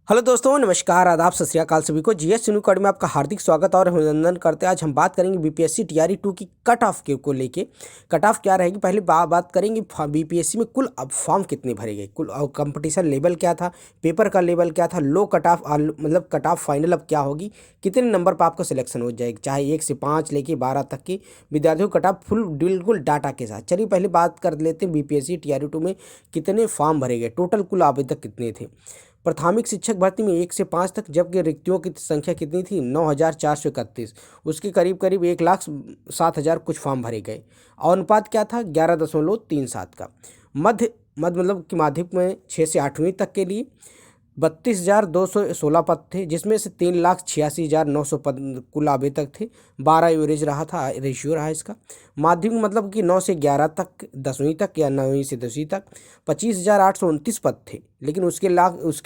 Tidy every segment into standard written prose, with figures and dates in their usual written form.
Hello दोस्तों, नमस्कार, आदाब, सत श्री अकाल सभी को। जीएस न्यू अकेडमी में आपका हार्दिक स्वागत और अभिनंदन करते हैं। आज हम बात करेंगे बीपीएससी टीआरई 2 की कट ऑफ के को लेके। कट ऑफ क्या रहेगी, पहले बात करेंगे बीपीएससी में कुल अब फॉर्म कितने भरे गए, कुल कंपटीशन लेवल क्या था, पेपर का लेवल क्या था, लो कट ऑफ मतलब कट ऑफ फाइनल अब क्या होगी, कितने नंबर पर आपका सिलेक्शन हो जाएगी, चाहे 1 से 5 लेके 12 तक की विद्यार्थियों कट ऑफ फुल बिल्कुल डाटा के साथ। चलिए पहले बात कर लेते हैं बीपीएससी टीआरई 2 में कितने फॉर्म भरे गए, टोटल कुल आवेदक कितने थे। प्राथमिक शिक्षक भर्ती में 1 से 5 तक, जबकि रिक्तियों की संख्या कितनी थी, 9,431। उसके करीब करीब 1,07,000 कुछ फॉर्म भरे गए। और अनुपात क्या था, 11.37 का। मध्य मतलब कि माध्यमिक में 6 से 8वीं तक के लिए 32,216 पद थे, जिसमें से 3,86,900 पद कुल आवेदक थे। 12 एवरेज रहा था, रेशियो रहा इसका। माध्यमिक मतलब कि 9 से 11 तक, 10वीं तक या 9वीं से 10वीं तक 25,829 पद थे, लेकिन उसके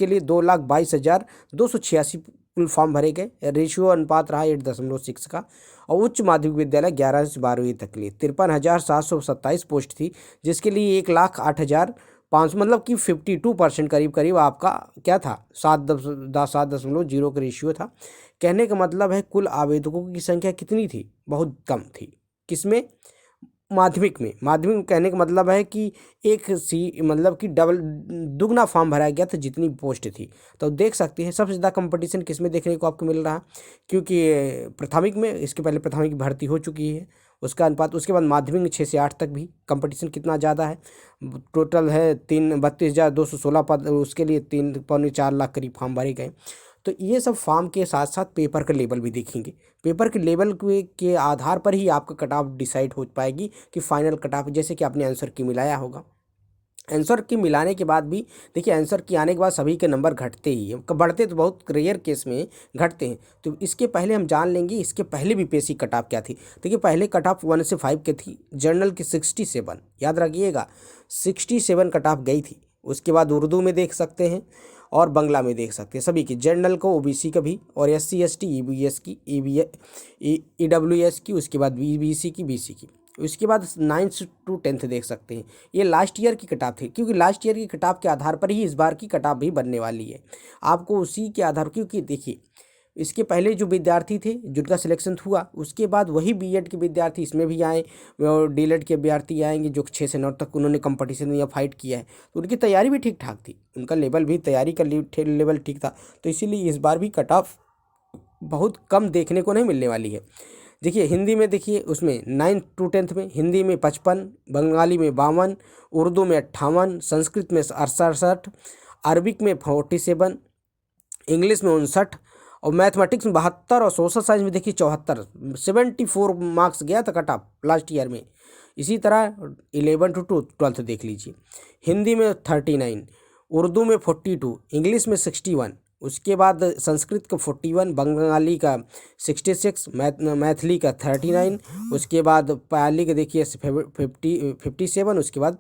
लिए 2,22,286 कुल फॉर्म भरे गए। रेशियो अनुपात रहा 8.6 का। और उच्च माध्यमिक विद्यालय 11 से 12वीं तक के लिए 53,727 पोस्ट थी, जिसके लिए 1,08,500 मतलब कि 52% करीब करीब आपका क्या था, 7.0 का रेशियो था। कहने का मतलब है कुल आवेदकों की संख्या कितनी थी, बहुत कम थी। किसमें, माध्यमिक में कहने का मतलब है कि मतलब कि डबल दुगना फॉर्म भराया गया था जितनी पोस्ट थी। तो देख सकते हैं सबसे ज़्यादा कंपटीशन किसमें देखने को आपको मिल रहा, क्योंकि प्राथमिक में इसके पहले प्राथमिक की भर्ती हो चुकी है, उसका अनुपात। उसके बाद माध्यमिक में 6 से 8 तक भी कंपटीशन कितना ज़्यादा है, टोटल है 32,216 पद, उसके लिए 3.4 लाख करीब फॉर्म भरे गए। तो ये सब फॉर्म के साथ साथ पेपर का लेवल भी देखेंगे। पेपर के लेवल के आधार पर ही आपका कट ऑफ डिसाइड हो पाएगी कि फाइनल कट ऑफ। जैसे कि आपने आंसर की मिलाया होगा, आंसर की मिलाने के बाद भी देखिए आंसर की आने के बाद सभी के नंबर घटते ही हैं, बढ़ते तो बहुत रेयर केस में घटते हैं। तो इसके पहले हम जान लेंगे इसके पहले बीपीएससी कट ऑफ क्या थी। देखिए पहले कट ऑफ 1 से 5 के थी, जनरल की 67, याद रखिएगा 67 कट ऑफ गई थी। उसके बाद उर्दू में देख सकते हैं और बंगला में देख सकते हैं, सभी की, जनरल को, ओबीसी का भी, और एससी एसटी ईबीएस की, ईडब्ल्यूएस की, उसके बाद बीबीसी की, बीसी की। उसके बाद 9th to 10th देख सकते हैं। ये लास्ट ईयर की कटाप थी, क्योंकि लास्ट ईयर की कटाप के आधार पर ही इस बार की कटाप भी बनने वाली है। आपको उसी के आधार, क्योंकि देखिए इसके पहले जो विद्यार्थी थे जिनका सिलेक्शन हुआ, उसके बाद वही बीएड के विद्यार्थी इसमें भी आए, और डीएलएड के विद्यार्थी आएंगे जो 6 से 9 तक उन्होंने कंपटीशन या फाइट किया है, तो उनकी तैयारी भी ठीक ठाक थी, उनका लेवल भी, तैयारी का लेवल ठीक था। तो इसीलिए इस बार भी कट ऑफ बहुत कम देखने को नहीं मिलने वाली है। देखिए हिंदी में, देखिए उसमें 9th to 10th में हिंदी में 55, बंगाली में 52, उर्दू में 58, संस्कृत में 68, अरबिक में 47, इंग्लिश में 59, और मैथमेटिक्स में 72, और सोशल साइंस में देखिए 74। 74 मार्क्स गया था कट ऑफ लास्ट ईयर में। इसी तरह 11 to 12 देख लीजिए, हिंदी में 39, उर्दू में 42, इंग्लिश में 61, उसके बाद संस्कृत का 41, बंगाली का 66, मैथिली का 39, उसके बाद पाली का देखिए 57, उसके बाद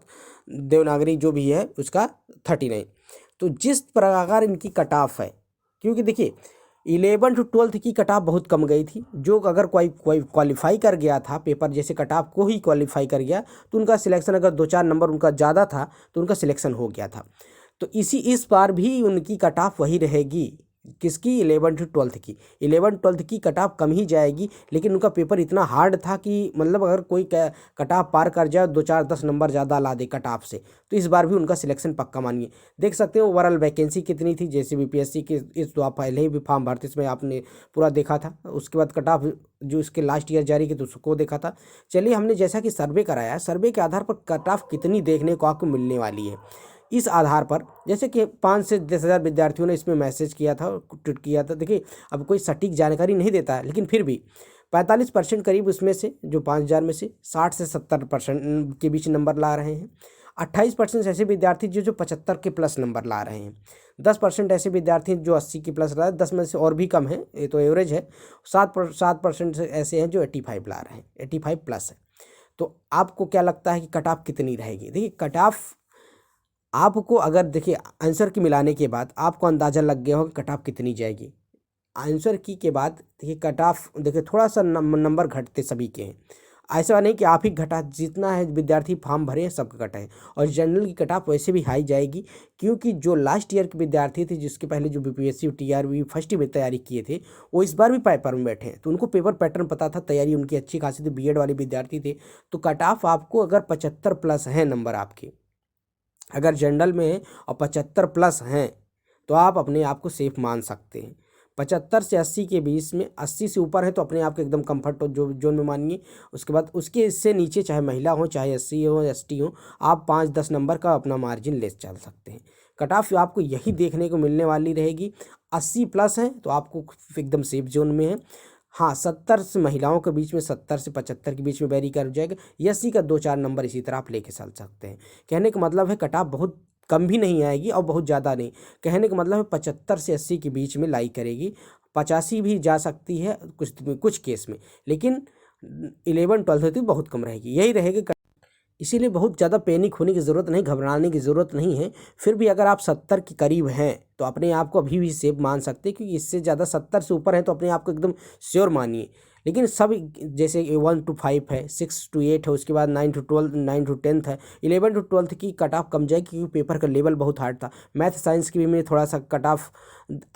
देवनागरी जो भी है उसका 39। तो जिस प्रकार इनकी कट ऑफ है, क्योंकि देखिए 11 to 12 की कट ऑफ बहुत कम गई थी, जो अगर कोई क्वालिफाई कर गया था पेपर, जैसे कट ऑफ को ही क्वालिफाई कर गया, तो उनका सिलेक्शन, अगर 2-4 नंबर उनका ज़्यादा था तो उनका सिलेक्शन हो गया था। तो इस बार भी उनकी कट ऑफ वही रहेगी, किसकी, 11 to 12 की। 11 12 की कट ऑफ कम ही जाएगी, लेकिन उनका पेपर इतना हार्ड था कि मतलब अगर कोई कट ऑफ पार कर जाए, 2-4-10 नंबर ज़्यादा ला दे कट ऑफ से, तो इस बार भी उनका सिलेक्शन पक्का मानिए। देख सकते हो ओवरऑल वैकेंसी कितनी थी, जैसे बीपीएससी के इस तो आप पहले ही भी फॉर्म भरते इसमें आपने पूरा देखा था। उसके बाद कट ऑफ जो इसके लास्ट ईयर जारी की तो उसको देखा था। चलिए हमने जैसा कि सर्वे कराया, सर्वे के आधार पर कट ऑफ कितनी देखने को आपको मिलने वाली है, इस आधार पर, जैसे कि 5 से 10,000 विद्यार्थियों ने इसमें मैसेज किया था, ट्वीट किया था। देखिए अब कोई सटीक जानकारी नहीं देता है, लेकिन फिर भी 45% करीब उसमें से, जो 5,000 में से 60 से 70% के बीच नंबर ला रहे हैं। 28% ऐसे विद्यार्थी जो 75 के प्लस नंबर ला रहे हैं। 10% ऐसे विद्यार्थी जो 80 के प्लस ला रहे हैं, 10 में से और भी कम है, ये तो एवरेज है। 7% ऐसे हैं जो 85 ला रहे हैं, 85 प्लस है। तो आपको क्या लगता है कि कट ऑफ कितनी रहेगी? देखिए कट ऑफ आपको, अगर देखिए आंसर की मिलाने के बाद आपको अंदाज़ा लग गया होगा कट ऑफ कितनी जाएगी। आंसर की के बाद देखिए कट ऑफ, देखिए थोड़ा सा नंबर घटते सभी के हैं। ऐसा नहीं कि आप ही घटा, जितना है विद्यार्थी फॉर्म भरे हैं सबका कटा है। और जनरल की कट ऑफ वैसे भी हाई जाएगी, क्योंकि जो लास्ट ईयर के विद्यार्थी थे, जिसके पहले जो बीपीएससी टीआरबी फर्स्ट ईयर में तैयारी किए थे, वो इस बार भी पेपर में बैठे हैं, तो उनको पेपर पैटर्न पता था, तैयारी उनकी अच्छी खासी थी, बीएड वाले विद्यार्थी थे। तो कट ऑफ आपको अगर 75 प्लस हैं नंबर आपके, अगर जनरल में है और 75 प्लस हैं, तो आप अपने आप को सेफ मान सकते हैं। 75 से 80 के बीच में, 80 से ऊपर है तो अपने आप को एकदम कंफर्ट जो जोन में मानिए। उसके बाद उसके इससे नीचे चाहे महिला हो, चाहे एससी हो, एसटी हो, आप 5-10 नंबर का अपना मार्जिन ले चल सकते हैं। कट ऑफ आपको यही देखने को मिलने वाली रहेगी। 80 प्लस है तो आपको एकदम सेफ जोन में है। हाँ, 70 से महिलाओं के बीच में, 70 से 75 के बीच में वेरी कर जाएगा। एससी का 2-4 नंबर इसी तरह आप लेके चल सकते हैं। कहने का मतलब है कट ऑफ बहुत कम भी नहीं आएगी और बहुत ज़्यादा नहीं। कहने का मतलब है 75 से 80 के बीच में लाई करेगी। 85 भी जा सकती है कुछ केस में, लेकिन 11-12 होती बहुत कम रहेगी, यही रहेगी। इसीलिए बहुत ज़्यादा पैनिक होने की ज़रूरत नहीं, घबराने की ज़रूरत नहीं है। फिर भी अगर आप 70 के करीब हैं तो अपने आप को अभी भी सेफ मान सकते हैं, क्योंकि इससे ज़्यादा 70 से ऊपर है तो अपने आप को एकदम श्योर मानिए। लेकिन सब जैसे 1 to 5 है, 6 to 8 है, उसके बाद 9 to 12, 9 to 10 है, 11 to 12 की कट ऑफ कम जाएगी, क्योंकि पेपर का लेवल बहुत हार्ड था। मैथ साइंस की भी में थोड़ा सा कट ऑफ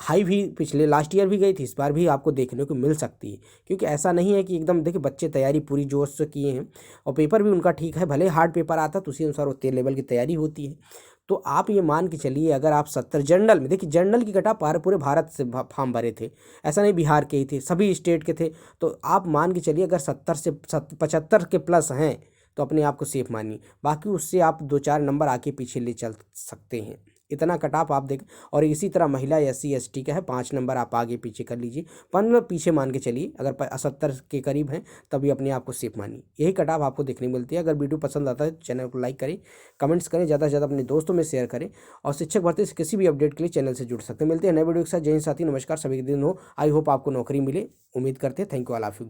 हाई भी पिछले लास्ट ईयर भी गई थी, इस बार भी आपको देखने को मिल सकती है। क्योंकि ऐसा नहीं है कि एकदम देखिए बच्चे तैयारी पूरी जोश से किए हैं और पेपर भी उनका ठीक है, भले हार्ड पेपर आता तो उसी अनुसार उतने लेवल की तैयारी होती है। तो आप ये मान के चलिए, अगर आप 70 जनरल में, देखिए जनरल की कट ऑफ पूरे भारत से फॉर्म भरे थे, ऐसा नहीं बिहार के ही थे, सभी स्टेट के थे। तो आप मान के चलिए अगर 70 से 75 के प्लस हैं तो अपने आप को सेफ मानिए। बाकी उससे आप 2-4 नंबर आके पीछे ले चल सकते हैं। इतना कट ऑफ आप देख। और इसी तरह महिला एससी एसटी का है, 5 नंबर आप आगे पीछे कर लीजिए, 15 पीछे मान के चलिए। अगर 70 के करीब हैं तभी अपने आप को सेफ मानिए। यही कट ऑफ आपको देखने मिलती है। अगर वीडियो पसंद आता है तो चैनल को लाइक करें, कमेंट्स करें, ज़्यादा से ज़्यादा अपने दोस्तों में शेयर करें। और शिक्षक भर्ती से किसी भी अपडेट के लिए चैनल से जुड़ सकते हैं। मिलते हैं नए वीडियो के साथ। जय हिंद साथी, नमस्कार, सभी दिन हो। आई होप आपको नौकरी मिले, उम्मीद करते हैं। Thank you all of you.